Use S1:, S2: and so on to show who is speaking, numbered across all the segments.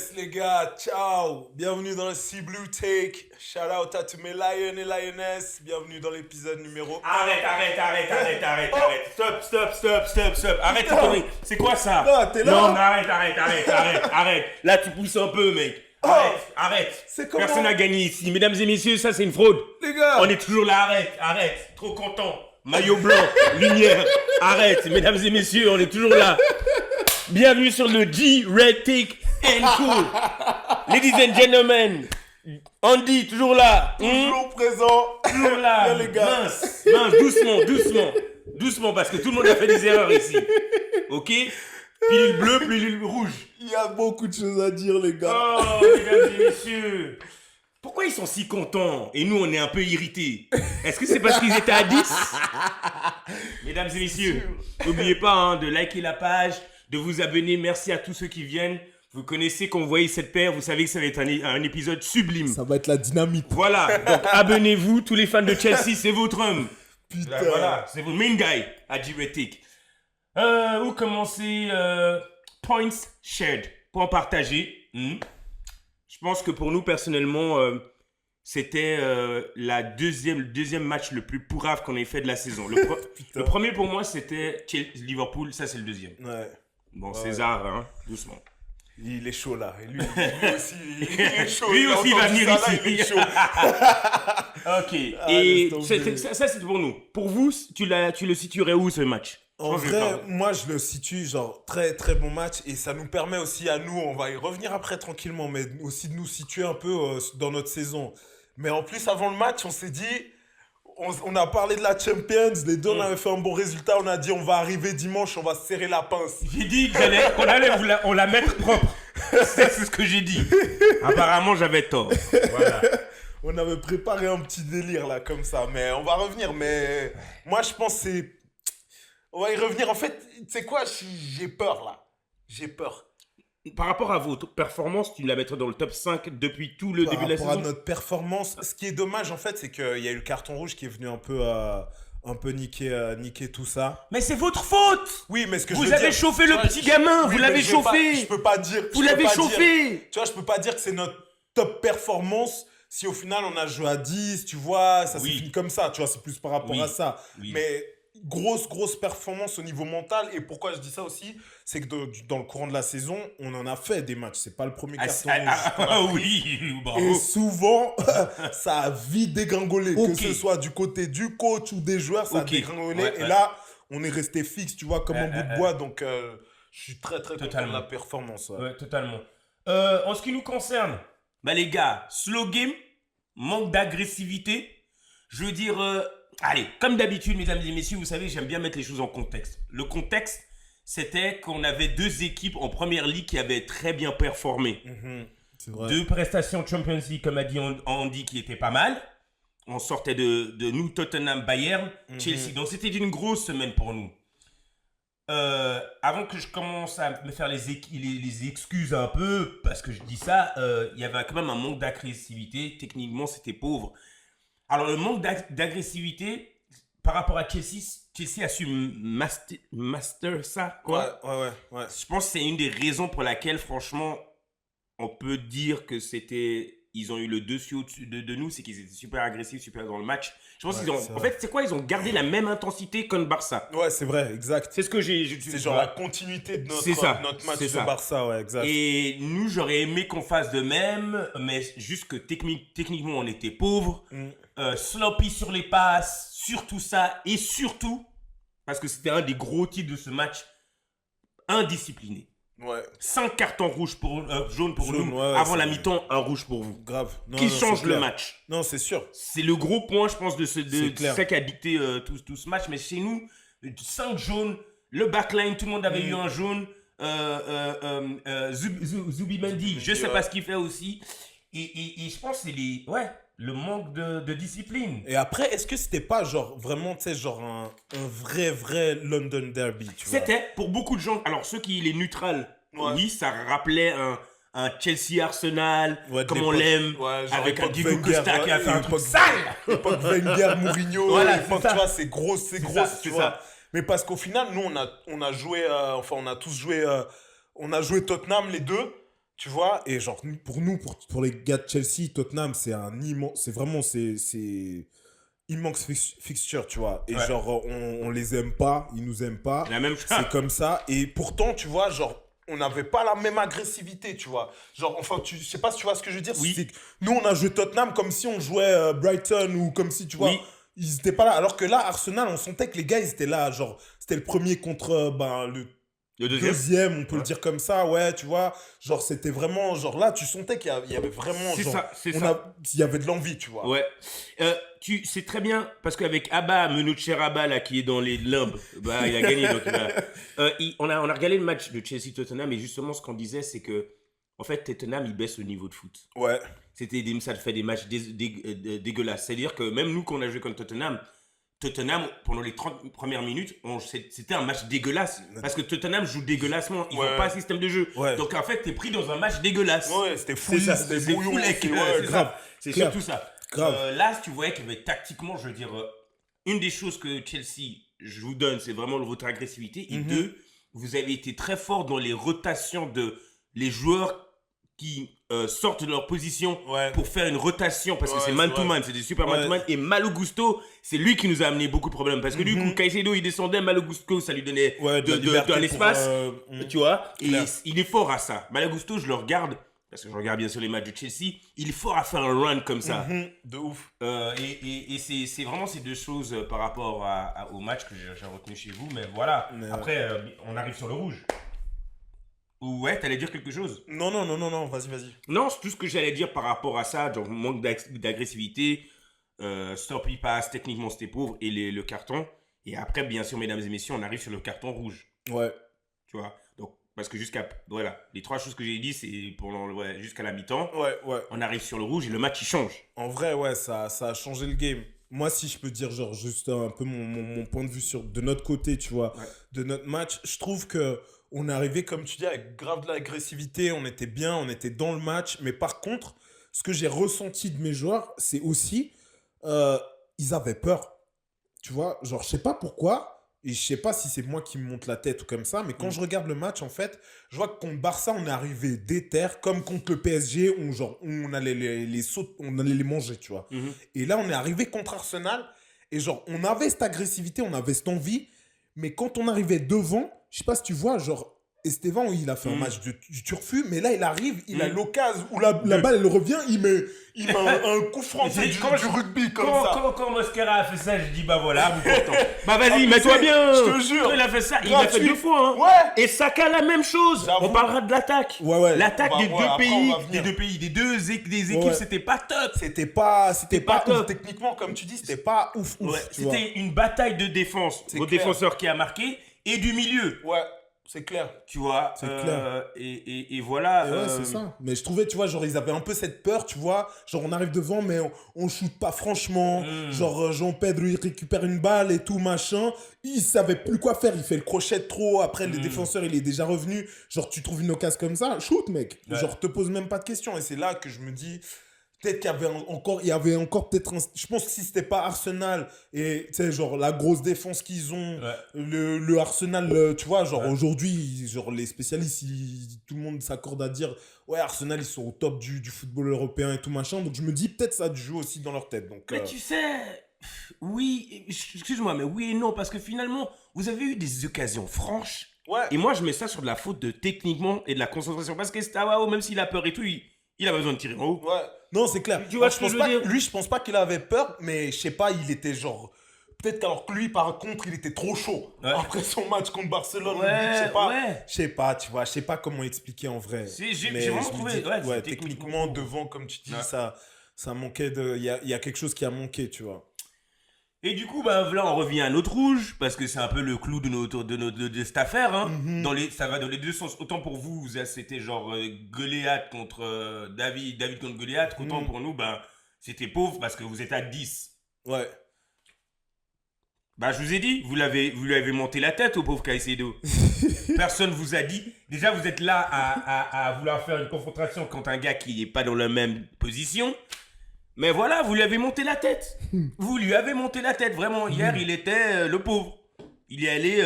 S1: Yes les gars, ciao. Bienvenue dans le Sea Blue Take. Shout out à tous mes lions et lionesses. Bienvenue dans l'épisode numéro 1.
S2: Arrête. Stop. Arrête tes conneries. C'est quoi ça?
S1: Non, t'es là.
S2: Non, arrête. Là, tu pousses un peu, mec. Arrête.
S1: C'est comment?
S2: Personne n'a gagné ici. Mesdames et messieurs, ça, c'est une fraude.
S1: Les gars.
S2: On est toujours là, arrête. Trop content. Maillot blanc, lumière. Arrête. Mesdames et messieurs, on est toujours là. Bienvenue sur le G-Red Take and Cool. Ladies and gentlemen, Andy, toujours là.
S1: Toujours présent.
S2: Toujours là.
S1: Bien, les gars.
S2: Mince, doucement, parce que tout le monde a fait des erreurs ici. Ok? Pilule bleue, pilule rouge.
S1: Il y a beaucoup de choses à dire les gars.
S2: Oh, mesdames et messieurs. Pourquoi ils sont si contents et nous, on est un peu irrités? Est-ce que c'est parce qu'ils étaient à 10? Mesdames et messieurs, n'oubliez pas de liker la page, de vous abonner. Merci à tous ceux qui viennent. Vous connaissez, quand vous voyez cette paire, vous savez que ça va être un épisode sublime.
S1: Ça va être la dynamite.
S2: Voilà, donc abonnez-vous, tous les fans de Chelsea, c'est votre homme.
S1: Putain.
S2: Là, voilà, c'est votre main guy à G-Retic. Où commencer? Points shared, points partagés. Je pense que pour nous, personnellement, c'était le deuxième match le plus pourrave qu'on ait fait de la saison. Le premier pour moi, c'était Liverpool, ça c'est le deuxième.
S1: Ouais.
S2: Bon, César, doucement.
S1: Il est chaud là. Et lui aussi, il est chaud.
S2: Lui aussi, il va venir ici.
S1: Là, il est chaud.
S2: Ok,
S1: Ah,
S2: et
S1: laisse tomber.
S2: ça c'est pour nous. Pour vous, tu le situerais où ce match?
S1: En vrai, moi je le situe genre très très bon match et ça nous permet aussi à nous, on va y revenir après tranquillement, mais aussi de nous situer un peu dans notre saison. Mais en plus avant le match, on s'est dit, on a parlé de la Champions, les deux on avait fait un bon résultat, on a dit on va arriver dimanche, on va serrer la pince.
S2: J'ai dit qu'on allait on la mettre propre. C'est ce que j'ai dit. Apparemment, j'avais tort. Voilà.
S1: On avait préparé un petit délire là comme ça, mais on va revenir. Mais moi je pense que c'est... On va y revenir. En fait, tu sais quoi, j'ai peur là. J'ai peur.
S2: Par rapport à votre performance, tu la mettrais dans le top 5 depuis tout le début de la
S1: Par rapport
S2: saison?
S1: à notre performance, ce qui est dommage en fait, c'est qu'il y a eu le carton rouge qui est venu un peu niquer tout ça.
S2: Mais c'est votre faute!
S1: Oui, mais ce que
S2: Vous
S1: je veux
S2: avez
S1: dire,
S2: chauffé
S1: tu
S2: le
S1: vois,
S2: petit gamin,
S1: oui,
S2: vous
S1: mais
S2: l'avez chauffé!
S1: Je peux pas dire.
S2: Vous l'avez chauffé!
S1: Tu vois, je peux pas dire que c'est notre top performance si au final on a joué à 10, tu vois, ça s'est fini comme ça, tu vois, c'est plus par rapport à ça.
S2: Oui.
S1: Mais grosse performance au niveau mental. Et pourquoi je dis ça aussi, c'est que dans le courant de la saison, on en a fait des matchs. C'est pas le premier carton rouge qu'on a pris.
S2: Oui, bravo.
S1: Et souvent, ça a vite dégringolé.
S2: Ok.
S1: Que ce soit du côté du coach ou des joueurs, ça a dégringolé.
S2: Ouais,
S1: et
S2: ouais.
S1: là, on est resté fixe, tu vois, comme un bout de bois. Donc, je suis très content de
S2: Totalement.
S1: la performance. Ouais.
S2: Ouais, totalement. En ce qui nous concerne, les gars, slow game, manque d'agressivité. Je veux dire, allez, comme d'habitude, mesdames et messieurs, vous savez, j'aime bien mettre les choses en contexte. Le contexte, c'était qu'on avait deux équipes en première ligue qui avaient très bien performé.
S1: C'est vrai.
S2: Deux prestations Champions League, comme a dit Andy, qui étaient pas mal. On sortait de nous, Tottenham, Bayern, Chelsea. Donc c'était une grosse semaine pour nous. Avant que je commence à me faire les excuses un peu, parce que je dis ça, il y avait quand même un manque d'agressivité. Techniquement, c'était pauvre. Alors, le manque d'agressivité par rapport à Chelsea, Chelsea a su master ça, quoi.
S1: Ouais.
S2: Je pense que c'est une des raisons pour laquelle, franchement, on peut dire que ils ont eu le dessus au-dessus de nous, c'est qu'ils étaient super agressifs, super dans le match. Je pense en fait, c'est quoi? Ils ont gardé la même intensité contre Barça.
S1: Ouais, c'est vrai, exact.
S2: C'est ce que j'ai...
S1: C'est genre la continuité de
S2: C'est ça,
S1: notre match
S2: c'est
S1: de
S2: ça.
S1: Barça, ouais, exact.
S2: Et nous, j'aurais aimé qu'on fasse de même, mais juste que techniquement, on était pauvres. Sloppy sur les passes, surtout ça. Et surtout, parce que c'était un des gros titres de ce match, indiscipliné.
S1: Ouais.
S2: 5 cartons rouges jaunes pour nous.
S1: Ouais,
S2: avant la mi-temps, un rouge pour vous.
S1: Grave.
S2: Qui change
S1: c'est
S2: le
S1: clair.
S2: match.
S1: Non, c'est sûr.
S2: C'est le gros point, je pense, de
S1: C'est
S2: ça qui a dicté tout ce match. Mais chez nous, 5 jaunes, le backline, tout le monde avait eu un jaune. Zubimendi, je sais pas ce qu'il fait aussi. Et je pense que c'est le manque de discipline.
S1: Et après, est-ce que c'était pas genre vraiment, tu sais, genre un vrai London Derby, tu vois?
S2: C'était pour beaucoup de gens. Alors, ceux qui les neutrales, oui, ça rappelait un Chelsea Arsenal, comme on l'aime, avec un Diego Costa qui a fait un truc sale.
S1: L'époque Wenger, Mourinho,
S2: Voilà,
S1: l'époque,
S2: c'est ça.
S1: tu vois, c'est gros, tu vois.
S2: ça.
S1: Mais parce qu'au final, nous, on a joué, on a tous joué, on a joué Tottenham les deux. Tu vois, et genre, pour nous, pour les gars de Chelsea, Tottenham, c'est un immense. C'est vraiment. C'est immense fixture, tu vois. Et
S2: Ouais.
S1: genre, on les aime pas, ils nous aiment pas.
S2: La même chose.
S1: C'est comme ça. Et pourtant, tu vois, genre, on n'avait pas la même agressivité, tu vois. Genre, enfin, je sais pas si tu vois ce que je veux dire.
S2: Oui.
S1: C'est que nous, on a joué Tottenham comme si on jouait Brighton ou comme si, tu vois,
S2: Oui.
S1: ils étaient pas là. Alors que là, Arsenal, on sentait que les gars, ils étaient là. Genre, c'était le premier contre le
S2: Le deuxième.
S1: deuxième, on peut le
S2: Ouais.
S1: dire comme ça, ouais, tu vois. Genre, c'était vraiment. Genre, là, tu sentais qu'il y avait vraiment.
S2: C'est
S1: genre,
S2: ça, c'est
S1: on
S2: ça.
S1: il y avait de l'envie, tu vois.
S2: Ouais. C'est très bien parce qu'avec Abba, Menouche Abba, là, qui est dans les limbes, bah, il a gagné. Donc, on a regardé le match de Chelsea-Tottenham et justement, ce qu'on disait, c'est que, en fait, Tottenham, il baisse le niveau de foot.
S1: Ouais.
S2: Ça fait des matchs dégueulasses. C'est-à-dire que même nous, quand on a joué contre Tottenham, pendant les 30 premières minutes, c'était un match dégueulasse. Parce que Tottenham joue dégueulassement. Ils
S1: Ouais.
S2: n'ont pas un système de jeu.
S1: Ouais.
S2: Donc, en fait, t'es pris dans un match dégueulasse.
S1: Ouais, c'était
S2: C'est
S1: fou,
S2: ça,
S1: c'était
S2: c'est
S1: bouillon,
S2: fou, les
S1: c'est-
S2: gars,
S1: ouais,
S2: c'est
S1: grave.
S2: ça. C'est
S1: Clair.
S2: surtout ça.
S1: Grave.
S2: Là, tu voyais que tactiquement, je veux dire, une des choses que Chelsea, je vous donne, c'est vraiment votre agressivité. Et deux, vous avez été très fort dans les rotations de les joueurs qui sortent de leur position
S1: Ouais.
S2: pour faire une rotation parce que
S1: Ouais,
S2: c'est
S1: c'est
S2: man to
S1: vrai.
S2: man, c'est des super
S1: Ouais.
S2: man to man. Et Malo Gusto, c'est lui qui nous a amené beaucoup de problèmes parce que du coup, Caicedo il descendait, Malo Gusto ça lui donnait
S1: Ouais, de la liberté
S2: de l'espace,
S1: pour,
S2: tu vois. Et
S1: clair.
S2: il est fort à ça. Malo Gusto, je le regarde parce que je regarde bien sûr les matchs de Chelsea, il est fort à faire un run comme ça.
S1: De ouf.
S2: Et c'est vraiment ces deux choses par rapport au match que j'ai retenu chez vous. Mais voilà,
S1: Mais,
S2: après, on arrive sur le rouge. Ouais, t'allais dire quelque chose?
S1: Non, vas-y, vas-y.
S2: Non, c'est tout ce que j'allais dire par rapport à ça, donc manque d'agressivité, sloppy pass, techniquement c'était pauvre, et le carton. Et après, bien sûr, mesdames et messieurs, on arrive sur le carton rouge,
S1: Ouais.
S2: tu vois. Donc, parce que voilà, les trois choses que j'ai dit, c'est jusqu'à la mi-temps.
S1: Ouais.
S2: On arrive sur le rouge et le match, il change.
S1: En vrai, ouais, ça a changé le game. Moi, si je peux dire, genre, juste un peu mon point de vue de notre côté, tu vois,
S2: Ouais.
S1: de notre match, je trouve que on est arrivé, comme tu dis, avec grave de l'agressivité, on était bien, on était dans le match. Mais par contre, ce que j'ai ressenti de mes joueurs, c'est aussi, ils avaient peur. Tu vois, genre, je sais pas pourquoi, et je sais pas si c'est moi qui me monte la tête ou comme ça, mais quand je regarde le match, en fait, je vois que contre Barça, on est arrivé déter, comme contre le PSG, on allait on allait les manger, tu vois. Et là, on est arrivé contre Arsenal, et genre, on avait cette agressivité, on avait cette envie, mais quand on arrivait devant, je sais pas si tu vois, genre, Esteban, il a fait un match du turfu, mais là, il arrive, il a l'occasion où la balle, elle revient, il met un coup franc
S2: C'est-
S1: du
S2: comment-
S1: rugby comme ça.
S2: Quand Mosquera a fait ça, je dis bah voilà, vous content. Bah vas-y,
S1: Ah,
S2: mets-toi
S1: mais
S2: bien.
S1: je te jure.
S2: Quand il a fait ça, il l'a fait
S1: Gratuit.
S2: 2 fois. Hein.
S1: Ouais.
S2: Et Saka la même chose.
S1: J'avoue.
S2: On parlera de l'attaque.
S1: Ouais.
S2: L'attaque
S1: On va-
S2: des,
S1: ouais,
S2: deux
S1: après,
S2: pays,
S1: on va venir.
S2: des équipes,
S1: Ouais.
S2: c'était pas top.
S1: C'était pas
S2: pas
S1: ouf.
S2: top.
S1: Techniquement, comme tu dis, c'était pas ouf.
S2: Ouais,
S1: Tu vois.
S2: c'était une bataille de défense.
S1: C'est
S2: Vos
S1: clair.
S2: défenseurs qui a marqué et du milieu.
S1: Ouais, c'est clair.
S2: Tu vois.
S1: C'est clair.
S2: Et voilà.
S1: Et ouais, c'est ça. Mais je trouvais, tu vois, genre, ils avaient un peu cette peur, tu vois. Genre, on arrive devant, mais on shoot pas franchement. Genre, Jean-Pedro, il récupère une balle et tout, machin. Il savait plus quoi faire. Il fait le crochet de trop. Après, le défenseur, il est déjà revenu. Genre, tu trouves une occasion comme ça, shoot, mec.
S2: Ouais.
S1: Genre, te pose même pas de questions. Et c'est là que je me dis, peut-être qu'il y avait encore peut-être je pense que si c'était pas Arsenal et tu sais genre la grosse défense qu'ils ont,
S2: Ouais.
S1: le Arsenal, tu vois, genre aujourd'hui, genre les spécialistes, tout le monde s'accorde à dire ouais, Arsenal ils sont au top du football européen et tout machin, donc je me dis peut-être ça a dû jouer aussi dans leur tête. Donc
S2: Mais tu sais, oui, excuse-moi, mais oui et non, parce que finalement, vous avez eu des occasions franches.
S1: ouais,
S2: Et moi, je mets ça sur de la faute de techniquement et de la concentration. Parce que Stawao, même s'il a peur et tout, il a besoin de tirer en haut.
S1: ouais. Non, c'est clair.
S2: Tu vois
S1: Alors,
S2: ce que
S1: pense
S2: je veux
S1: pas
S2: dire
S1: lui, je pense pas qu'il avait peur, mais je sais pas, il était genre peut-être qu'alors que lui, par contre, il était trop chaud.
S2: Ouais.
S1: Après son match contre Barcelone,
S2: Ouais,
S1: je sais pas.
S2: ouais.
S1: Je sais pas, tu vois, je sais pas comment expliquer en vrai.
S2: J'ai
S1: Mais
S2: vraiment
S1: je me
S2: trouvé,
S1: dis,
S2: ouais, c'est
S1: techniquement, devant, comme tu dis,
S2: Ouais.
S1: ça manquait de. Il y a quelque chose qui a manqué, tu vois.
S2: Et du coup, bah, là, on revient à notre rouge, parce que c'est un peu le clou de cette affaire. Hein. Ça va dans les deux sens. Autant pour vous, c'était genre Goliath contre David contre Goliath. Autant pour nous, bah, c'était pauvre parce que vous êtes à 10.
S1: Ouais.
S2: Bah, je vous ai dit, vous l'avez monté la tête au pauvre Caicedo. Personne vous a dit. Déjà, vous êtes là à vouloir faire une confrontation contre un gars qui n'est pas dans la même position. Mais voilà, vous lui avez monté la tête. Vous lui avez monté la tête. Vraiment, hier, il était le pauvre. Il est allé...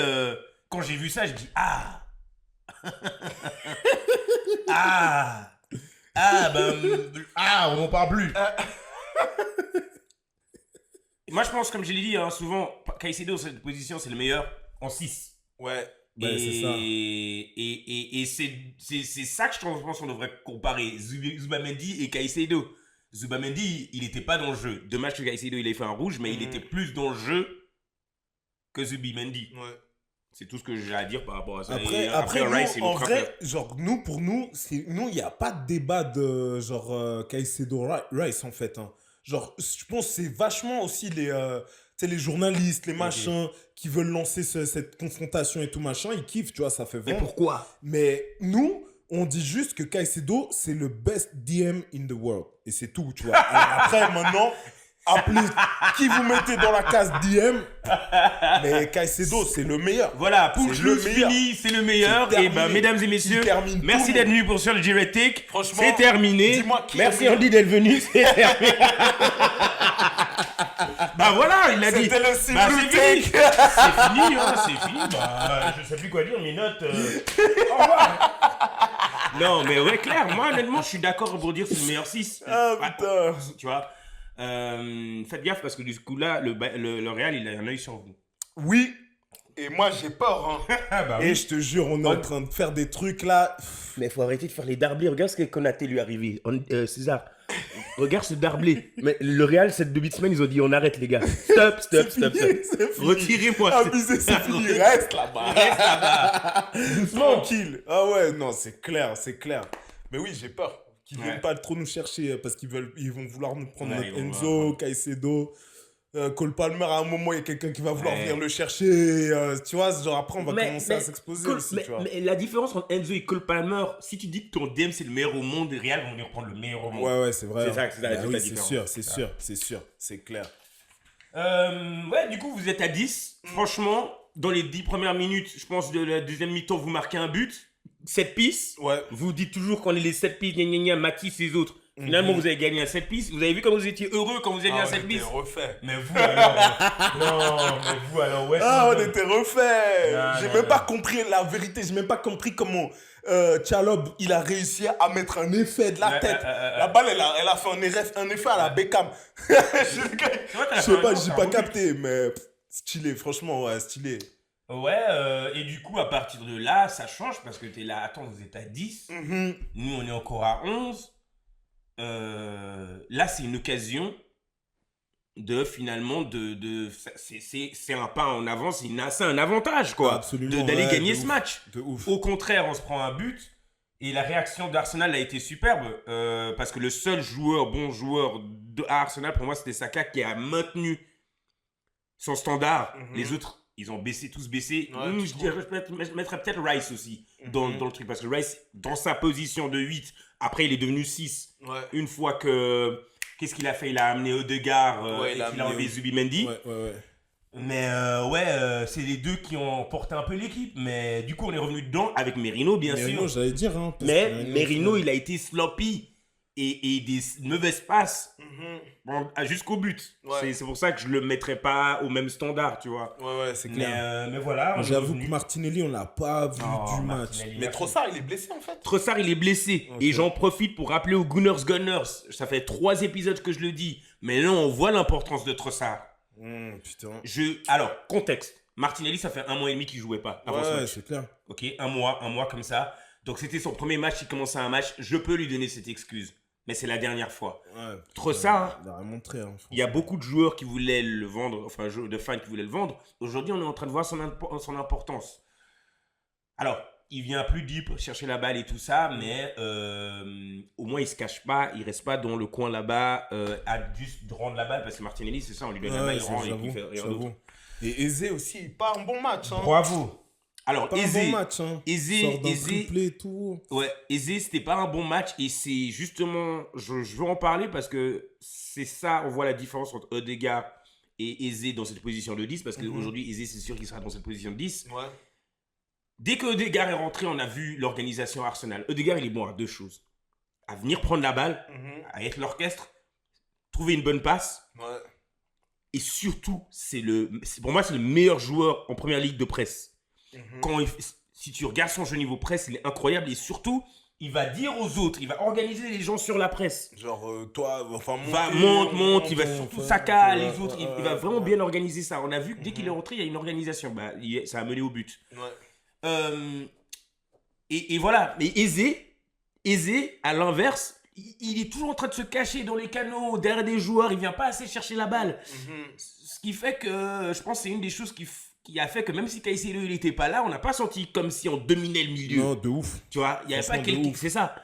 S2: quand j'ai vu ça, je dis, ah. Ah. On n'en parle plus. Moi, je pense, comme je l'ai dit, souvent, Caicedo, dans cette position, c'est le meilleur en 6.
S1: Ouais.
S2: Et,
S1: C'est ça.
S2: et c'est ça que je pense qu'on devrait comparer Zubamendi et Caicedo. Zubamendi, il n'était pas dans le jeu. Deux matchs que Caicedo, il a fait un rouge, mais il était plus dans le jeu que Zubamendi.
S1: Ouais.
S2: C'est tout ce que j'ai à dire par rapport à ça.
S1: Après
S2: Rice,
S1: nous, en vrai, genre, pour nous, il n'y a pas de débat de genre Caicedo Rice en fait. Hein. Genre, je pense que c'est vachement aussi tu sais, les journalistes, les machins qui veulent lancer cette confrontation et tout machin, ils kiffent, tu vois, ça fait
S2: Mais
S1: vendre.
S2: pourquoi?
S1: Mais nous, on dit juste que Caicedo, c'est le best DM in the world. Et c'est tout, tu vois. Alors après, maintenant, appelez qui vous mettez dans la case DM. Mais Caicedo, c'est le meilleur.
S2: Voilà,
S1: C'est
S2: Push
S1: le
S2: Loose
S1: meilleur.
S2: fini, c'est le meilleur.
S1: C'est
S2: Et ben,
S1: terminé.
S2: mesdames et messieurs,
S1: Il termine
S2: merci
S1: tout.
S2: d'être venus pour sur le G-Ratic.
S1: Franchement,
S2: C'est terminé.
S1: dis-moi qui est
S2: Merci
S1: le
S2: Andy d'être venu. C'est terminé. Bah voilà, il a dit.
S1: C'était le
S2: Bah,
S1: Blue
S2: c'est fini.
S1: Take.
S2: C'est fini, c'est fini. Bah, je sais plus quoi dire, mes notes. Au revoir. Non, mais ouais, clair, moi honnêtement, je suis d'accord pour dire que c'est le meilleur 6.
S1: Ah putain.
S2: Tu vois. Faites gaffe parce que du coup là, le Real, il a un œil sur vous.
S1: Oui. Et moi, j'ai peur. Hein.
S2: Ah bah
S1: Et je te jure, on est en train de faire des trucs là.
S2: Mais il faut arrêter de faire les darblés. Regarde ce que Konaté lui est arrivé. César, regarde ce darblé. Mais le Real, cette 2 semaines, ils ont dit on arrête les gars. Stop.
S1: C'est fini.
S2: Retirez-moi.
S1: Abusez, c'est fini. Reste là-bas.
S2: Reste là-bas. Doucement.
S1: Tranquille. Ah ouais, non, c'est clair, c'est clair. Mais oui, j'ai peur qu'ils ne
S2: Ouais.
S1: viennent pas trop nous chercher parce ils vont vouloir nous prendre
S2: Ouais,
S1: notre
S2: ils vont
S1: Enzo,
S2: vouloir.
S1: Caicedo. Cole Palmer, à un moment, il y a quelqu'un qui va vouloir
S2: Ouais.
S1: venir le chercher. Tu vois, genre après, on va commencer à s'exposer aussi, tu vois.
S2: Mais la différence entre Enzo et Cole Palmer, si tu dis que ton DM c'est le meilleur au monde, les Real vont venir prendre le meilleur au monde.
S1: Ouais, c'est vrai.
S2: C'est ça, c'est ça,
S1: Bah
S2: toute
S1: oui,
S2: la
S1: c'est
S2: différence.
S1: sûr, c'est sûr, c'est clair.
S2: Ouais, du coup, vous êtes à 10. Franchement, dans les 10 premières minutes, je pense, de la deuxième mi-temps, vous marquez un but. 7 pistes.
S1: Ouais.
S2: Vous dites toujours qu'on est les 7 pistes, Matisse et les autres. Finalement, vous avez gagné un 7 pistes. Vous avez vu comment vous étiez heureux quand vous avez gagné un 7 pistes.
S1: refait.
S2: Mais vous alors. Non, mais vous alors, ouais.
S1: Ah, on était refait.
S2: Non,
S1: J'ai
S2: non,
S1: même
S2: non.
S1: pas compris la vérité. J'ai même pas compris comment Chalob, il a réussi à mettre un effet de la tête. La balle, elle a fait un effet à la Beckham. Je sais pas, j'ai pas capté, mais stylé, franchement, ouais, stylé.
S2: Ouais, et du coup, à partir de là, ça change parce que t'es là, attends, vous êtes à 10.
S1: Mhm.
S2: Nous, on est encore à 11. Là, c'est une occasion de finalement c'est un pas en avant, c'est un avantage quoi,
S1: Absolument,
S2: d'aller
S1: ouais,
S2: gagner
S1: de
S2: ce
S1: ouf,
S2: match.
S1: de ouf.
S2: Au contraire, on se prend un but et la réaction d'Arsenal a été superbe parce que le seul bon joueur à Arsenal pour moi c'était Saka qui a maintenu son standard. Les autres ils ont tous baissé.
S1: Ouais,
S2: Je mettrais peut-être Rice aussi dans le truc parce que Rice dans sa position de 8 après il est devenu 6
S1: Ouais.
S2: une fois que qu'est-ce qu'il a fait, il a amené Odegaard
S1: Ouais,
S2: et
S1: il a
S2: qu'il a
S1: amené
S2: enlevé Zubimendi.
S1: Ouais.
S2: Mais c'est les deux qui ont porté un peu l'équipe. Mais du coup, on est revenu dedans avec Merino, bien
S1: Merino,
S2: sûr.
S1: j'allais dire. Hein, parce
S2: Mais
S1: que
S2: Merino, il a été sloppy et des mauvaises passes jusqu'au but.
S1: Ouais.
S2: C'est pour ça que je le mettrais pas au même standard, tu vois.
S1: Ouais, c'est clair.
S2: Mais voilà. on est
S1: J'avoue
S2: revenu.
S1: que Martinelli, on l'a pas vu
S2: Oh,
S1: du match.
S2: Martinelli,
S1: Mais Trossard, il est blessé en fait.
S2: Trossard, il est blessé.
S1: Ok.
S2: Et j'en profite pour rappeler aux Gunners. Ça fait 3 épisodes que je le dis. Mais là, on voit l'importance de Trossard.
S1: Putain.
S2: Alors, contexte. Martinelli, ça fait 1 mois et demi qu'il jouait pas avant ce
S1: Ouais,
S2: match.
S1: c'est clair.
S2: Ok, un mois comme ça. Donc, c'était son premier match. Il commençait un match. Je peux lui donner cette excuse. Mais c'est la dernière fois.
S1: Ouais,
S2: Trossard,
S1: il a rien montré. Hein,
S2: il y a beaucoup de joueurs qui voulaient le vendre, enfin de fans qui voulaient le vendre. Aujourd'hui, on est en train de voir son importance. Alors, il vient plus deep chercher la balle et tout ça, mais au moins il se cache pas, il reste pas dans le coin là-bas à juste rendre la balle parce que Martinelli, c'est ça, on lui donne la balle, il rend et il fait rien d'autre.
S1: Et Eze aussi, il part un bon match. Hein.
S2: Bravo. Alors,
S1: Pas un
S2: Eze,
S1: bon match. Hein. Sort d'un triplé et tout.
S2: Ouais, Eze, c'était pas un bon match et c'est justement, je veux en parler parce que c'est ça, on voit la différence entre Odegaard et Eze dans cette position de 10 parce qu'aujourd'hui, Eze, c'est sûr qu'il sera dans cette position de 10.
S1: Ouais.
S2: Dès que Odegaard est rentré, on a vu l'organisation Arsenal. Odegaard, il est bon à 2 choses. À venir prendre la balle, à être l'orchestre, trouver une bonne passe
S1: Ouais.
S2: et surtout, pour moi, c'est le meilleur joueur en première ligue de presse. Si tu regardes son jeu niveau presse, il est incroyable et surtout, il va dire aux autres, il va organiser les gens sur la presse.
S1: Genre, toi, enfin,
S2: Monte, il va surtout Saka, les autres, il va vraiment bien organiser ça. On a vu que dès qu'il est rentré, il y a une organisation. Bah, ça a mené au but.
S1: Ouais.
S2: Et voilà, mais Eze, à l'inverse, il est toujours en train de se cacher dans les canaux, derrière des joueurs, il vient pas assez chercher la balle. Ce qui fait que, je pense que c'est une des choses qui a fait que même si Caicedo il était pas là, on n'a pas senti comme si on dominait le milieu.
S1: Non, de ouf.
S2: Tu vois, il y avait pas quelqu'un, c'est ça.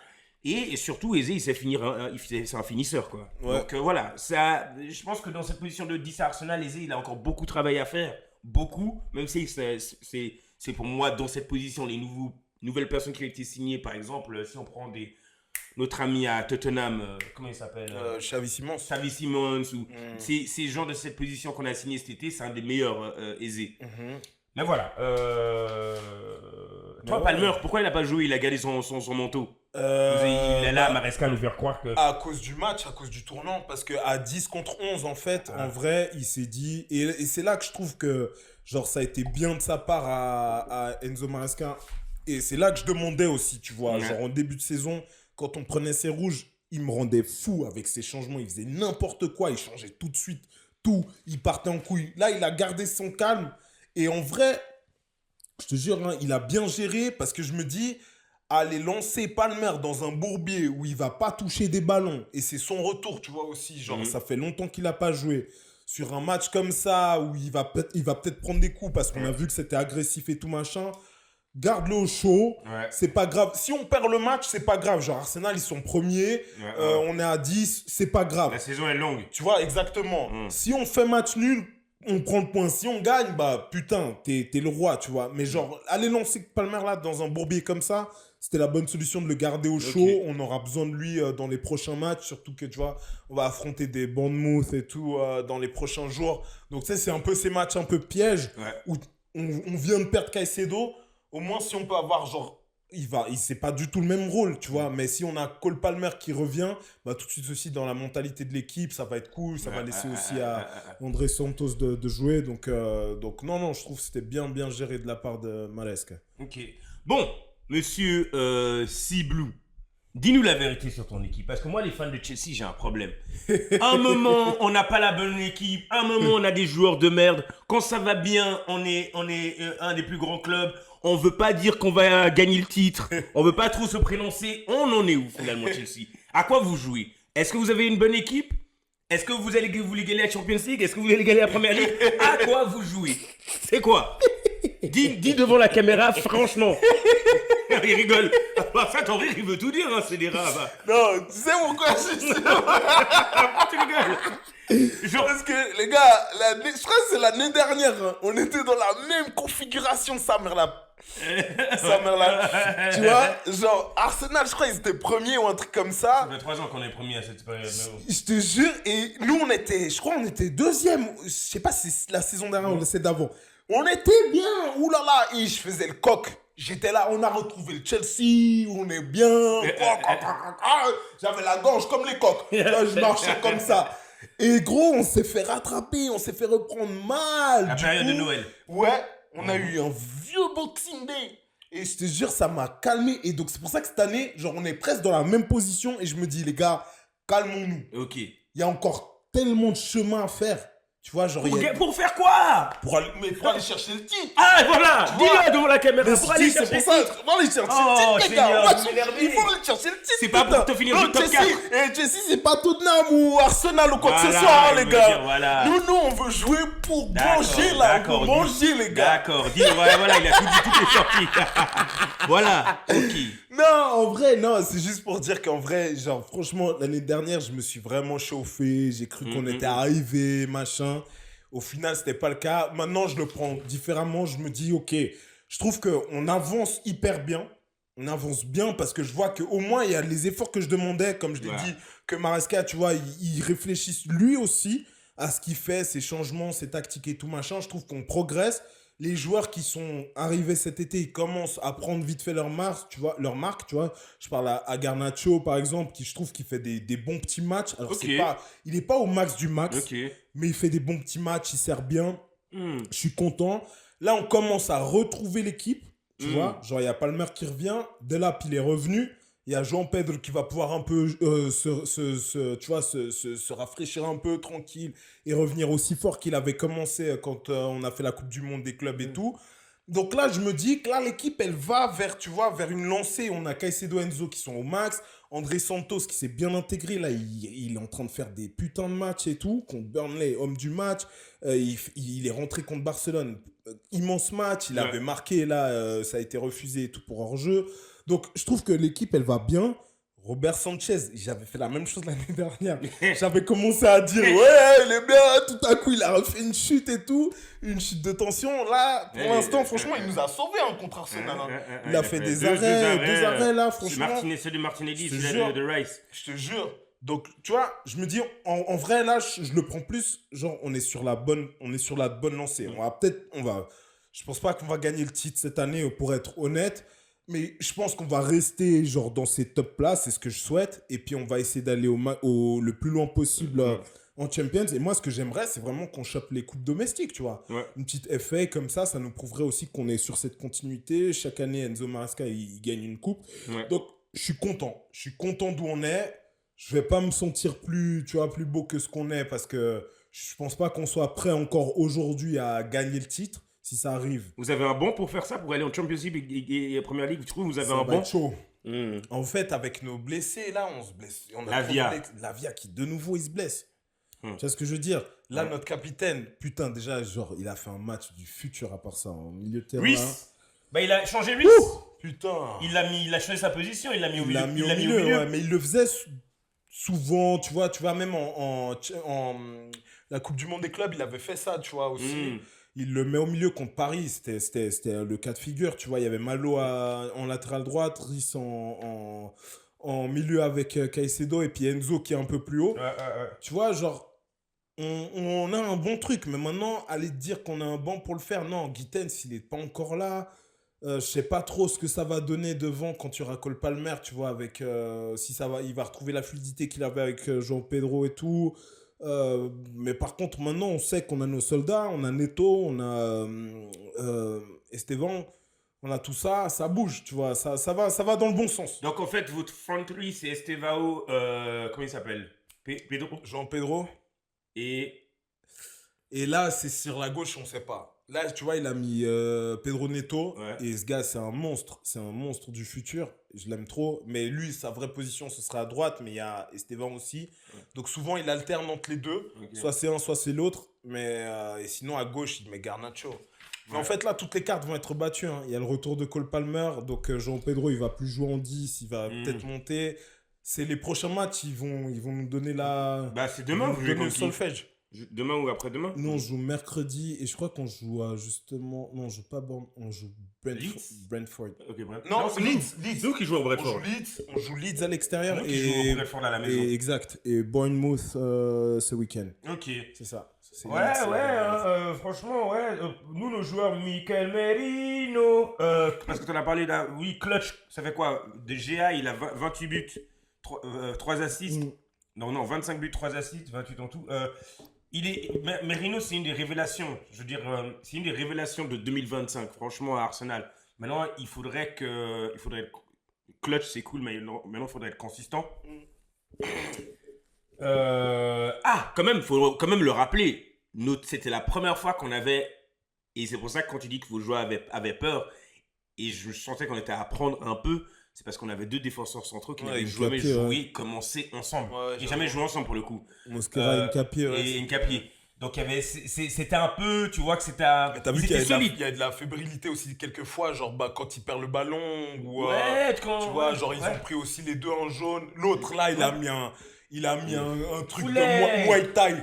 S2: Et surtout, Eze, il sait finir, c'est un finisseur, quoi.
S1: Ouais.
S2: Donc voilà, ça, je pense que dans cette position de 10 à Arsenal, Eze, il a encore beaucoup de travail à faire. Beaucoup, même si c'est pour moi, dans cette position, les nouvelles personnes qui ont été signées, par exemple, si on prend notre ami à Tottenham, comment il s'appelle
S1: Xavi Simons.
S2: Xavi Simons, ou ces gens de cette position qu'on a signé cet été, c'est un des meilleurs Eze. Mais voilà. Toi, Palmer, pourquoi il n'a pas joué? Il a gardé son manteau. Il est là, Maresca nous faire croire que...
S1: À cause du match, à cause du tournant. Parce qu'à 10 contre 11, en fait, en vrai, il s'est dit... Et c'est là que je trouve que genre, ça a été bien de sa part à Enzo Maresca. Et c'est là que je demandais aussi, tu vois. Genre, en début de saison, quand on prenait ses rouges, il me rendait fou avec ses changements. Il faisait n'importe quoi. Il changeait tout de suite. Tout. Il partait en couille. Là, il a gardé son calme. Et en vrai, je te jure, hein, il a bien géré parce que je me dis... aller lancer Palmer dans un bourbier où il va pas toucher des ballons et c'est son retour, tu vois aussi, genre ça fait longtemps qu'il a pas joué sur un match comme ça où il va peut-être prendre des coups parce qu'on a vu que c'était agressif et tout machin. Garde-le au chaud, c'est pas grave. Si on perd le match, c'est pas grave. Genre Arsenal, ils sont premiers, on est à 10, c'est pas grave.
S2: La saison est longue.
S1: Tu vois, exactement. Si on fait match nul, on prend le point. Si on gagne, bah putain, t'es le roi, tu vois. Mais genre, aller lancer Palmer là dans un bourbier comme ça, c'était la bonne solution de le garder au chaud. On aura besoin de lui dans les prochains matchs, surtout que tu vois, on va affronter des Bournemouth et tout dans les prochains jours. Donc tu sais, c'est un peu ces matchs un peu pièges où on vient de perdre Caicedo. Au moins, si on peut avoir genre, c'est pas du tout le même rôle, tu vois. Mais si on a Cole Palmer qui revient, bah tout de suite aussi dans la mentalité de l'équipe, ça va être cool. Ça va laisser aussi à André Santos de jouer. Donc non, je trouve que c'était bien géré de la part de Maresca.
S2: Ok. Bon. Monsieur Blue, dis-nous la vérité sur ton équipe. Parce que moi, les fans de Chelsea, j'ai un problème. Un moment, on n'a pas la bonne équipe. Un moment, on a des joueurs de merde. Quand ça va bien, on est un des plus grands clubs. On ne veut pas dire qu'on va gagner le titre. On ne veut pas trop se prononcer. On en est où, finalement, Chelsea? À quoi vous jouez? Est-ce que vous avez une bonne équipe? Est-ce que vous voulez gagner la Champions League? Est-ce que vous voulez gagner la Première Ligue? À quoi vous jouez? C'est quoi? Dis devant la caméra, franchement. Il rigole. Ça, ton rire, il veut tout dire, hein, c'est des rats. Bah.
S1: Non, tu sais pourquoi
S2: Tu rigoles.
S1: Genre... Parce que, les gars, je crois que c'est l'année dernière, hein, on était dans la même configuration, sa mère là. Tu vois, genre, Arsenal, je crois, ils étaient premiers ou un truc comme ça.
S2: Ça fait 3 ans qu'on est premiers à cette période.
S1: Je te jure, et nous, je crois, on était deuxième. Je sais pas si c'est la saison dernière ou celle d'avant. On était bien, oulala, et je faisais le coq. J'étais là, on a retrouvé le Chelsea, on est bien. J'avais la gorge comme les coqs. Je marchais comme ça. Et gros, on s'est fait rattraper, on s'est fait reprendre mal.
S2: La période de Noël.
S1: Ouais, on a eu un vieux Boxing Day. Et je te jure, ça m'a calmé. Et donc, c'est pour ça que cette année, genre, on est presque dans la même position. Et je me dis, les gars, calmons-nous.
S2: Ok.
S1: Il y a encore tellement de chemin à faire. Tu vois, genre...
S2: Pour faire quoi?
S1: Pour aller chercher le titre.
S2: Ah, voilà. Dis-le devant la caméra. Pour aller chercher le titre.
S1: Pour aller chercher le titre, les gars.
S2: Il
S1: faut aller chercher le titre.
S2: C'est pas pour te finir du top 4.
S1: Et Chelsea, c'est pas Tottenham ou Arsenal ou quoi que ce soit, les gars. Nous, on veut jouer pour manger, là. Pour manger, les gars.
S2: D'accord. Dis, voilà, il a tout dit, tout est sorti. Voilà. Ok.
S1: Non, en vrai, non, c'est juste pour dire qu'en vrai, genre, franchement, l'année dernière, je me suis vraiment chauffé. J'ai cru qu'on était arrivé, machin. Au final, c'était pas le cas. Maintenant, je le prends différemment. Je me dis, ok, je trouve qu'on avance hyper bien. On avance bien parce que je vois qu'au moins, il y a les efforts que je demandais, comme je l'ai dit, que Maresca, tu vois, il réfléchisse lui aussi à ce qu'il fait, ses changements, ses tactiques et tout machin. Je trouve qu'on progresse. Les joueurs qui sont arrivés cet été, ils commencent à prendre vite fait leur marque, tu vois. Je parle à Garnacho, par exemple, qui je trouve qu'il fait des bons petits matchs. Alors, il n'est pas au max du max, mais il fait des bons petits matchs, il sert bien. Je suis content. Là, on commence à retrouver l'équipe, tu vois. Genre, il y a Palmer qui revient. Delap, il est revenu. Il y a Jean Pedro qui va pouvoir un peu tu vois, se rafraîchir un peu tranquille et revenir aussi fort qu'il avait commencé quand on a fait la Coupe du Monde des clubs et tout. Donc là, je me dis que là, l'équipe, elle va vers, tu vois, vers une lancée. On a Caicedo, Enzo qui sont au max. André Santos qui s'est bien intégré. Là, il est en train de faire des putains de matchs et tout. Contre Burnley, homme du match. Il est rentré contre Barcelone. Immense match. Il avait marqué, là, ça a été refusé et tout pour hors-jeu. Donc, je trouve que l'équipe, elle va bien. Robert Sanchez, j'avais fait la même chose l'année dernière. J'avais commencé à dire, ouais, il est bien. Tout à coup, il a refait une chute et tout. Une chute de tension. Là, pour l'instant, franchement, il nous a sauvés contre Arsenal. Il a fait deux arrêts là, franchement.
S2: Celui de Martinelli, celui de Rice.
S1: Je te jure. Donc, tu vois, je me dis, en vrai, là, je le prends plus. Genre, on est sur la bonne lancée. Je pense pas qu'on va gagner le titre cette année, pour être honnête. Mais je pense qu'on va rester genre dans ces top places, c'est ce que je souhaite. Et puis on va essayer d'aller le plus loin possible en Champions. Et moi, ce que j'aimerais, c'est vraiment qu'on chope les coupes domestiques, tu vois.
S2: Ouais.
S1: Une petite FA comme ça nous prouverait aussi qu'on est sur cette continuité. Chaque année, Enzo Maresca, il gagne une coupe.
S2: Ouais.
S1: Donc, je suis content. Je suis content d'où on est. Je vais pas me sentir plus beau que ce qu'on est parce que je pense pas qu'on soit prêt encore aujourd'hui à gagner le titre. Si ça arrive.
S2: Vous avez un banc pour faire ça, pour aller en Champions League et Premier League, tu trouves vous avez un
S1: Ça va
S2: banc
S1: être chaud. En fait, avec nos blessés, là, on se blesse. Lavia qui, de nouveau, il se blesse. Tu vois ce que je veux dire? Là, notre capitaine, putain, déjà, genre, il a fait un match du futur à part ça, en milieu de terrain.
S2: Reece. Bah, il a changé Reece.
S1: Putain.
S2: Il a changé sa position, il l'a mis au milieu.
S1: Il l'a mis au milieu. Ouais, mais il le faisait souvent, tu vois même en la Coupe du Monde des clubs, il avait fait ça, tu vois, aussi. Il le met au milieu contre Paris, c'était le cas de figure, tu vois. Il y avait Malo en latéral droite, Rice en milieu avec Caicedo et puis Enzo qui est un peu plus haut. Tu vois, genre, on a un bon truc, mais maintenant, aller dire qu'on a un banc pour le faire, non, Gittens, il n'est pas encore là. Je sais pas trop ce que ça va donner devant quand il y aura Cole Palmer, tu vois, avec si il va retrouver la fluidité qu'il avait avec João Pedro et tout. Mais par contre, maintenant, on sait qu'on a nos soldats, on a Neto, on a Esteban, on a tout ça, ça bouge, tu vois, ça va dans le bon sens.
S2: Donc en fait, votre front three, c'est Estevao, comment il s'appelle? Pedro.
S1: Jean Pedro. Et là, c'est sur la gauche, on sait pas. Là, tu vois, il a mis Pedro Neto. Ouais. Et ce gars, c'est un monstre du futur. Je l'aime trop. Mais lui, sa vraie position, ce sera à droite. Mais il y a Esteban aussi. Ouais. Donc souvent, il alterne entre les deux. Okay. Soit c'est un, soit c'est l'autre. Mais et sinon, à gauche, il met Garnacho. Mais ouais. En fait, là, toutes les cartes vont être battues. Hein. Il y a le retour de Cole Palmer. Donc Jean Pedro, il va plus jouer en 10. Il va peut-être monter. C'est les prochains matchs. Ils vont nous donner la...
S2: Bah, c'est demain, vous jouez
S1: le solfège.
S2: Demain ou après-demain?
S1: Nous, on joue mercredi et je crois qu'on joue justement... Non, on joue pas Born, on joue Brentford.
S2: Ok, Brentford.
S1: Non, Leeds.
S2: C'est nous qui jouons au Brentford.
S1: On joue Leeds à l'extérieur
S2: et qui joue Brentford à la maison.
S1: Exact. Et Bournemouth ce week-end.
S2: Ok.
S1: C'est ça.
S2: Franchement, nous, nos joueurs, Mikel Merino, parce que tu en as parlé là, oui, clutch, ça fait quoi? De GA, il a 28 buts, 3 assists. Non, 25 buts, 3 assists, 28 en tout. Merino, c'est une des révélations. Je veux dire, c'est une des révélations de 2025, franchement, à Arsenal. Maintenant, il faudrait clutch, c'est cool, mais maintenant, il faudrait être consistant. Quand même, faut quand même le rappeler. C'était la première fois qu'on avait, et c'est pour ça que quand tu dis que vos joueurs avaient peur, et je sentais qu'on était à apprendre un peu, c'est parce qu'on avait deux défenseurs centraux qui n'avaient jamais joué, commencé ensemble. Et jamais joué ensemble pour le coup.
S1: Mosquera et Nkapie.
S2: Et Nkapie. Donc c'était un peu, tu vois que c'était
S1: t'as vu qu'il y a de la fébrilité aussi quelquefois, genre quand il perd le ballon ou tu vois, genre ils ont pris aussi les deux en jaune. L'autre là, il a mis un truc de Muay Thai.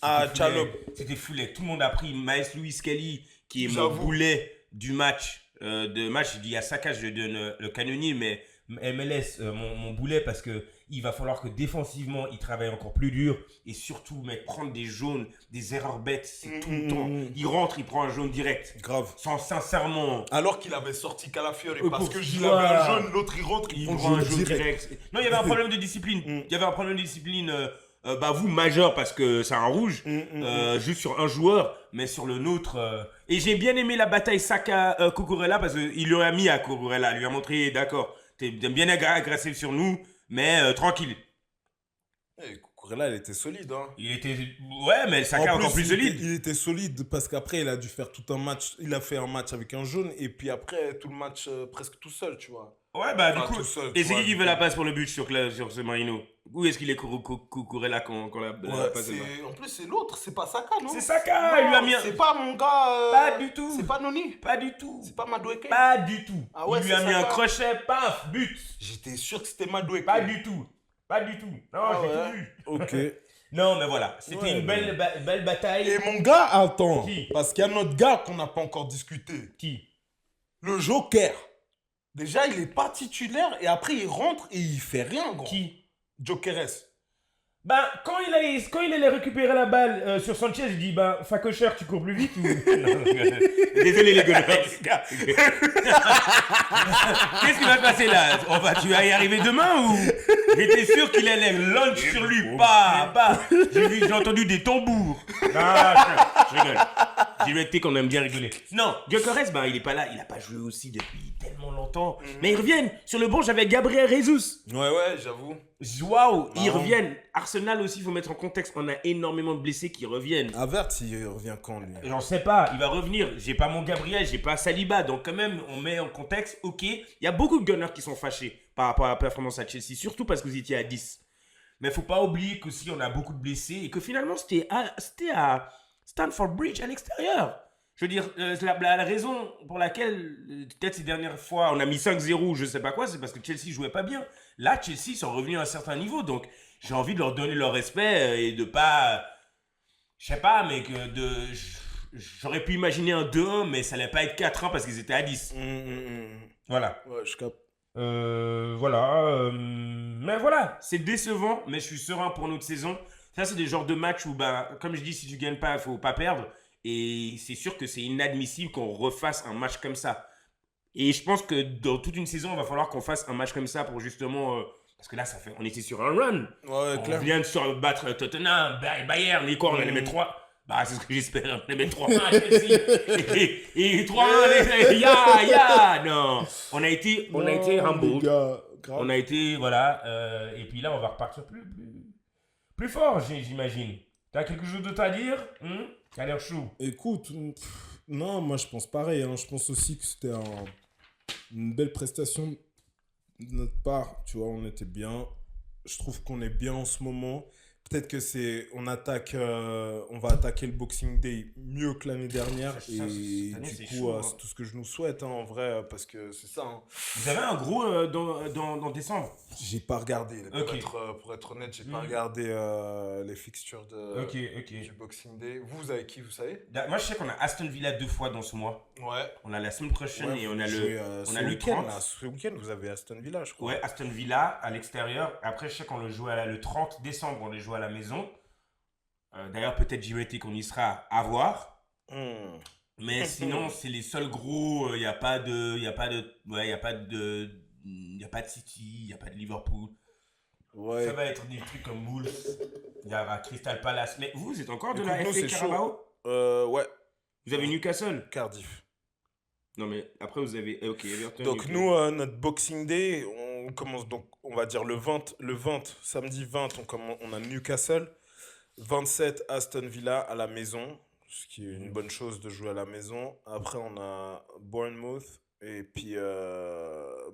S1: À Chalop.
S2: C'était foulet. Tout le monde a pris Maes Louis Kelly qui est mon boulet du match. Il y a Saka, je donne le canonnier, mais MLS, mon boulet, parce que il va falloir que défensivement, il travaille encore plus dur et surtout, mec, prendre des jaunes, des erreurs bêtes, c'est tout le temps. Il rentre, il prend un jaune direct.
S1: Grave.
S2: Sincèrement.
S1: Alors qu'il avait sorti Calafiore parce que Gilles avait un jaune, l'autre il rentre, il prend un jaune direct.
S2: Non, il y avait un problème de discipline. Il y avait un problème de discipline. Vous majeur parce que c'est un rouge juste sur un joueur, mais sur le nôtre et j'ai bien aimé la bataille Saka Cucurella parce qu'il lui a mis à Cucurella, lui a montré d'accord, T'aimes bien agressif sur nous, mais tranquille.
S1: Cucurella, il était solide. Hein.
S2: Il était... Ouais, mais Saka encore plus solide.
S1: Il était solide parce qu'après, il a dû faire tout un match. Il a fait un match avec un jaune et puis après, tout le match presque tout seul, tu vois.
S2: Ouais, bah
S1: Enfin,
S2: du coup,
S1: tout seul,
S2: et
S1: tu
S2: c'est
S1: vois,
S2: qui
S1: du
S2: veut la
S1: coup.
S2: passe pour le but sur ce Marino? Où est-ce qu'il est Cucurella quand la
S1: Ouais,
S2: passe est là?
S1: en plus, c'est l'autre, c'est pas Saka, non?
S2: C'est Saka, il lui a mis un...
S1: C'est pas mon gars.
S2: Pas du tout.
S1: C'est pas Noni.
S2: Pas du tout.
S1: C'est pas Madueke.
S2: Pas du tout.
S1: Ah ouais,
S2: Il lui a
S1: c'est
S2: mis un
S1: Saka.
S2: crochet, paf, but.
S1: J'étais sûr que c'était Madueke.
S2: Pas du tout. Pas du tout. Non,
S1: Ah
S2: j'ai
S1: ouais.
S2: tout vu.
S1: Ok.
S2: Non, mais voilà. C'était
S1: Ouais,
S2: une belle bataille.
S1: Et mon gars, attends.
S2: Qui?
S1: Parce qu'il y a notre gars qu'on n'a pas encore discuté.
S2: Qui?
S1: Le Joker. Déjà, il est pas titulaire et après, il rentre et il fait rien, gros.
S2: Qui?
S1: Jokeres.
S2: Ben, quand il allait récupérer la balle sur Sanchez, il dit, ben, Facochère, tu cours plus vite ou... Non, désolé les gars. Qu'est-ce qui va se passer là? Tu vas y arriver demain ou... J'étais sûr qu'il allait lunch sur lui. J'ai entendu des tambours. Non, je rigole. J'ai été qu'on aime bien rigoler. Non, Gyökeres, ben, il est pas là. Il a pas joué aussi depuis tellement longtemps. Mais ils reviennent. Sur le banc, j'avais Gabriel Jesus.
S1: Ouais, j'avoue.
S2: Waouh, ils reviennent. Arsenal aussi, il faut mettre en contexte. On a énormément de blessés qui reviennent.
S1: Havertz, il revient quand, lui?
S2: J'en sais pas, il va revenir. J'ai pas mon Gabriel, j'ai pas Saliba. Donc quand même, on met en contexte, ok. Il y a beaucoup de Gunners qui sont fâchés par rapport à la performance à Chelsea. Surtout parce que vous étiez à 10. Mais faut pas oublier qu'aussi on a beaucoup de blessés. Et que finalement, c'était à Stamford Bridge, à l'extérieur. Je veux dire, la raison pour laquelle, peut-être ces dernières fois, on a mis 5-0, je sais pas quoi, c'est parce que Chelsea jouait pas bien. Là, Chelsea sont revenus à un certain niveau. Donc, j'ai envie de leur donner leur respect et de pas... Je sais pas, mais j'aurais pu imaginer un 2-1, mais ça allait pas être 4-1 parce qu'ils étaient à 10. Voilà.
S1: Ouais, je capte.
S2: Mais voilà, c'est décevant, mais je suis serein pour notre saison. Ça, c'est des genres de matchs où, ben, comme je dis, si tu gagnes pas, il faut pas perdre. Et c'est sûr que c'est inadmissible qu'on refasse un match comme ça. Et je pense que dans toute une saison, il va falloir qu'on fasse un match comme ça pour justement... parce que là, on était sur un run.
S1: Ouais,
S2: On
S1: clair.
S2: vient de battre Tottenham, Bayern, et quoi, on allait mettre 3. Bah, c'est ce que j'espère. On allait mettre 3-1 à Chelsea. Et 3-1, non. On a été humble. On a été, voilà. Et puis là, on va repartir plus fort, j'imagine. T'as quelque chose d'autre à dire? T'as l'air chaud.
S3: Écoute, non, moi je pense pareil. Hein. Je pense aussi que c'était une belle prestation de notre part. Tu vois, on était bien. Je trouve qu'on est bien en ce moment. Peut-être que on va attaquer le Boxing Day mieux que l'année dernière.
S2: Cette
S3: Et
S2: année,
S3: du
S2: c'est
S3: coup,
S2: chaud, hein.
S3: c'est tout ce que je nous souhaite, hein, en vrai, parce que c'est ça. Hein.
S2: Vous avez un gros dans décembre.
S3: J'ai pas regardé.
S1: Pour être honnête, j'ai pas regardé les fixtures du Boxing Day. Vous avez qui, vous savez?
S2: Moi, je sais qu'on a Aston Villa 2 fois dans ce mois.
S1: Ouais.
S2: On a la semaine prochaine et on a le 30.
S1: Là, ce week-end, vous avez Aston Villa, je crois.
S2: Ouais, Aston Villa à l'extérieur. Après, je sais qu'on le joue le 30 décembre, on les joue à la maison. D'ailleurs, peut-être JVT qu'on y sera à voir. Mais sinon, c'est les seuls gros. Il n'y a pas de City, il n'y a pas de Liverpool.
S1: Ouais.
S2: Ça va être des trucs comme Wolves. Il y aura Crystal Palace. Mais vous êtes encore de la
S1: Écoute, nous,
S2: FA
S1: c'est
S2: Carabao?
S1: Ouais.
S2: Vous avez Newcastle?
S1: Cardiff.
S2: Non, mais après, vous avez. Ok, Everton.
S1: Donc,
S2: Newcastle.
S1: nous, notre Boxing Day, on commence donc, on va dire le 20, samedi 20, on a Newcastle. 27, Aston Villa à la maison, ce qui est une bonne chose de jouer à la maison. Après, on a Bournemouth et puis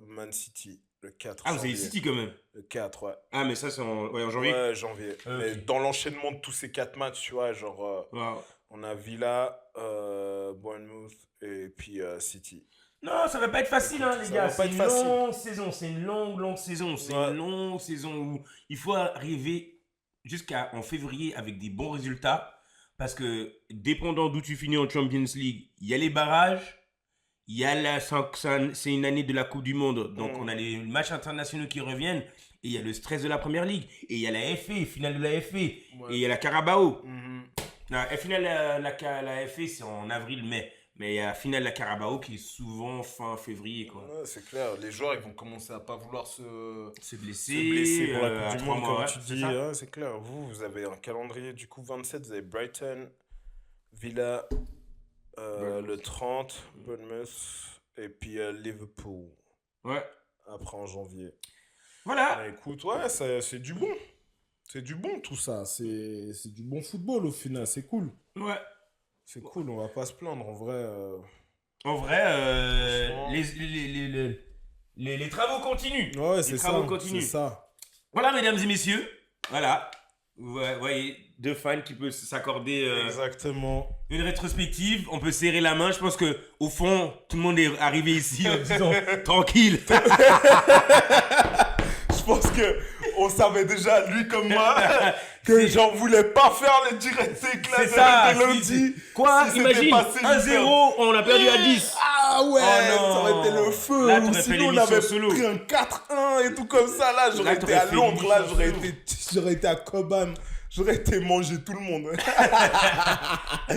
S1: Man City, le 4
S2: Ah, vous
S1: janvier.
S2: avez City quand même.
S1: Le 4, ouais.
S2: Ah, mais ça, c'est en janvier.
S1: Ouais, janvier.
S2: Ok.
S1: Mais dans l'enchaînement de tous ces 4 matchs, tu vois, genre,
S2: Wow.
S1: on a Villa, Bournemouth et puis City.
S2: Non, ça va pas être facile, hein, les
S1: Ça
S2: gars.
S1: va pas
S2: C'est
S1: être
S2: une
S1: facile.
S2: longue saison. C'est une longue saison. C'est
S1: Ouais.
S2: une longue saison où il faut arriver jusqu'en février avec des bons résultats. Parce que, dépendant d'où tu finis en Champions League, il y a les barrages. Il y a c'est une année de la Coupe du Monde. Donc, on a les matchs internationaux qui reviennent. Et il y a le stress de la Première Ligue. Et il y a la FA, finale de la FA. Et il y a la Carabao. La finale la FA, c'est en avril-mai. Mais il y a la finale de la Carabao qui est souvent fin février, quoi.
S1: Ouais, c'est clair. Les joueurs, ils vont commencer à pas vouloir se
S2: blesser,
S1: blesser pour la
S2: à
S1: Coupe du
S2: 3
S1: Monde,
S2: mois,
S1: comme
S2: ouais,
S1: tu
S2: c'est
S1: dis.
S2: ça.
S1: Hein, c'est clair. Vous avez un calendrier du coup 27, vous avez Brighton, Villa, le 30, Bournemouth et puis Liverpool
S2: Ouais.
S3: après en janvier.
S2: Voilà.
S3: Bah, écoute, ouais, c'est du bon. C'est du bon tout ça. C'est du bon football au final. C'est cool.
S2: Ouais.
S3: C'est cool, on va pas se plaindre en vrai.
S2: En vrai,
S3: Franchement.
S2: les travaux continuent.
S3: Ouais,
S2: Les
S3: c'est ça.
S2: travaux continuent.
S3: C'est ça.
S2: Voilà, mesdames et messieurs. Voilà. Vous voyez, deux fans qui peuvent s'accorder
S3: Exactement.
S2: une rétrospective. On peut serrer la main. Je pense que au fond, tout le monde est arrivé ici en disant tranquille.
S3: Je pense que on savait déjà, lui comme moi, que j'en voulais pas faire les directs là
S2: C'est ça.
S3: de lundi.
S2: Quoi?
S3: Si c'était
S2: Imagine,
S3: passé
S2: 1-0, on a perdu à 10.
S3: Ah ouais,
S2: Oh non.
S3: ça aurait été le feu.
S2: Là,
S3: Ou
S2: t'aurais fait
S3: sinon, on
S2: l'émission
S3: avait
S2: solo.
S3: pris un 4-1 et tout comme ça. Là, j'aurais
S2: Là,
S3: été
S2: t'aurais
S3: à
S2: fait
S3: Londres. Là,
S2: l'émission
S3: j'aurais été à Coban. J'aurais été manger tout le monde.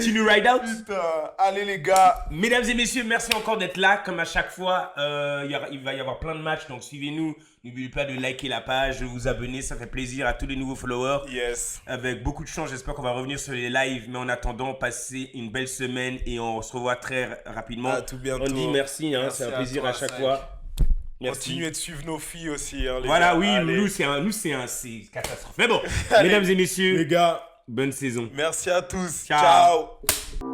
S2: Tu nous ride out?
S3: Putain, allez les gars.
S2: Mesdames et messieurs, merci encore d'être là. Comme à chaque fois, il va y avoir plein de matchs, donc suivez-nous. N'oubliez pas de liker la page, de vous abonner, ça fait plaisir à tous les nouveaux followers.
S3: Yes.
S2: Avec beaucoup de chance, j'espère qu'on va revenir sur les lives. Mais en attendant, passez une belle semaine et on se revoit très rapidement.
S3: À tout bientôt.
S2: On dit merci, hein,
S3: Merci
S2: c'est un
S3: à
S2: plaisir
S3: toi,
S2: à chaque
S3: Saj.
S2: fois. Merci.
S3: Continuez de suivre nos filles aussi. Hein, les
S2: Voilà,
S3: gars.
S2: oui,
S3: Allez.
S2: c'est catastrophe. Mais bon,
S3: Allez.
S2: mesdames et
S3: Les
S2: messieurs,
S3: gars,
S2: bonne saison.
S3: merci à tous.
S2: Ciao.
S3: Ciao.